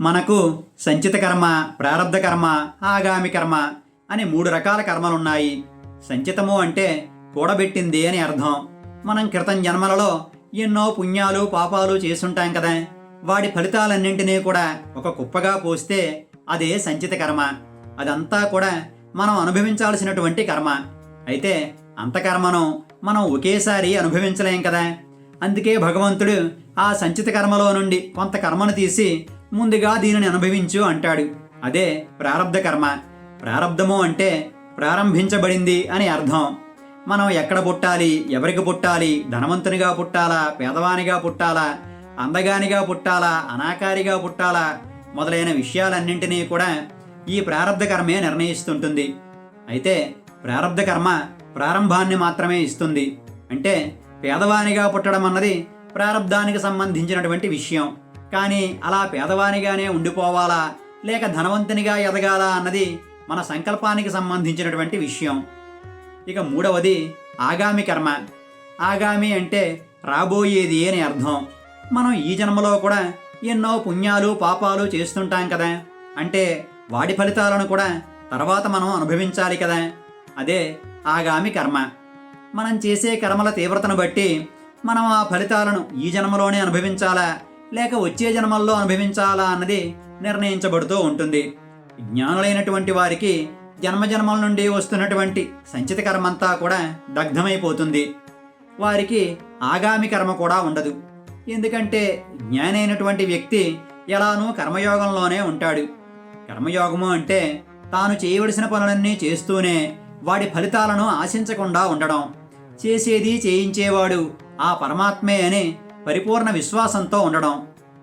మనకు సంచిత కర్మ, ప్రారబ్ధ కర్మ, ఆగామి కర్మ అని 3 రకాల కర్మలున్నాయి. సంచితము అంటే కూడబెట్టింది అని అర్థం. మనం క్రితం జన్మలలో ఎన్నో పుణ్యాలు పాపాలు చేసుంటాం కదా, వాటి ఫలితాలన్నింటినీ కూడా ఒక కుప్పగా పోస్తే అదే సంచిత కర్మ. అదంతా కూడా మనం అనుభవించాల్సినటువంటి కర్మ. అయితే అంత కర్మను మనం ఒకేసారి అనుభవించలేం కదా. అందుకే భగవంతుడు ఆ సంచిత కర్మలో నుండి కొంత కర్మను తీసి ముందుగా దీనిని అనుభవించు అంటాడు. అదే ప్రారబ్ధ కర్మ. ప్రారబ్ధము అంటే ప్రారంభించబడింది అని అర్థం. మనం ఎక్కడ పుట్టాలి, ఎవరికి పుట్టాలి, ధనవంతునిగా పుట్టాలా, పేదవానిగా పుట్టాలా, అందగానిగా పుట్టాలా, అనాకారిగా పుట్టాలా మొదలైన విషయాలన్నింటినీ కూడా ఈ ప్రారబ్ధ కర్మే నిర్ణయిస్తుంటుంది. అయితే ప్రారబ్ధ కర్మ ప్రారంభాన్ని మాత్రమే ఇస్తుంది. అంటే పేదవానిగా పుట్టడం అన్నది ప్రారబ్ధానికి సంబంధించినటువంటి విషయం. కానీ అలా పేదవానిగానే ఉండిపోవాలా లేక ధనవంతునిగా ఎదగాలా అన్నది మన సంకల్పానికి సంబంధించినటువంటి విషయం. ఇక 3వది ఆగామి కర్మ. ఆగామి అంటే రాబోయేది అని అర్థం. మనం ఈ జన్మలో కూడా ఎన్నో పుణ్యాలు పాపాలు చేస్తుంటాం కదా, అంటే వాటి ఫలితాలను కూడా తర్వాత మనం అనుభవించాలి కదా. అదే ఆగామి కర్మ. మనం చేసే కర్మల తీవ్రతను బట్టి మనం ఆ ఫలితాలను ఈ జన్మలోనే అనుభవించాలా లేక వచ్చే జన్మల్లో అనుభవించాలా అన్నది నిర్ణయించబడుతూ ఉంటుంది. జ్ఞానులైనటువంటి వారికి జన్మజన్మల నుండి వస్తున్నటువంటి సంచిత కర్మంతా కూడా దగ్ధమైపోతుంది. వారికి ఆగామి కర్మ కూడా ఉండదు. ఎందుకంటే జ్ఞాని అయినటువంటి వ్యక్తి ఎలానూ కర్మయోగంలోనే ఉంటాడు. కర్మయోగము అంటే తాను చేయవలసిన పనులన్నీ చేస్తూనే వాడి ఫలితాలను ఆశించకుండా ఉండడం. చేసేది చేయించేవాడు ఆ పరమాత్మే అనే పరిపూర్ణ విశ్వాసంతో ఉండడం.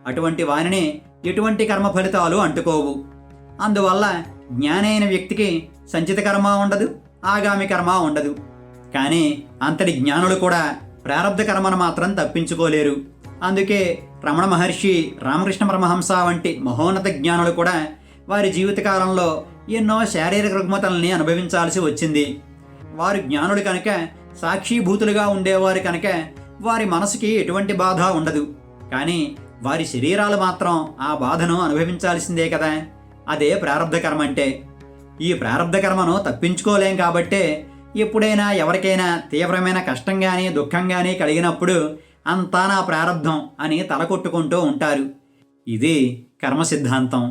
అటువంటి వానిని ఎటువంటి కర్మ ఫలితాలు అంటుకోవు. అందువల్ల జ్ఞానైన వ్యక్తికి సంచిత కర్మ ఉండదు, ఆగామి కర్మ ఉండదు. కానీ అంతటి జ్ఞానులు కూడా ప్రారబ్ధ కర్మను మాత్రం తప్పించుకోలేరు. అందుకే రమణ మహర్షి, రామకృష్ణ పరమహంస వంటి మహోన్నత జ్ఞానులు కూడా వారి జీవితకాలంలో ఎన్నో శారీరక రుగ్మతల్ని అనుభవించాల్సి వచ్చింది. వారు జ్ఞానులు కనుక, సాక్షిభూతులుగా ఉండేవారు కనుక వారి మనసుకి ఎటువంటి బాధ ఉండదు. కానీ వారి శరీరాలు మాత్రం ఆ బాధను అనుభవించాల్సిందే కదా. అదే ప్రారబ్ధ కర్మ అంటే. ఈ ప్రారబ్ధ కర్మను తప్పించుకోలేం కాబట్టే ఎప్పుడైనా ఎవరికైనా తీవ్రమైన కష్టం కానీ దుఃఖం కానీ కలిగినప్పుడు అంతా నా ప్రారబ్ధం అని తల కొట్టుకుంటూ ఉంటారు. ఇది కర్మ సిద్ధాంతం.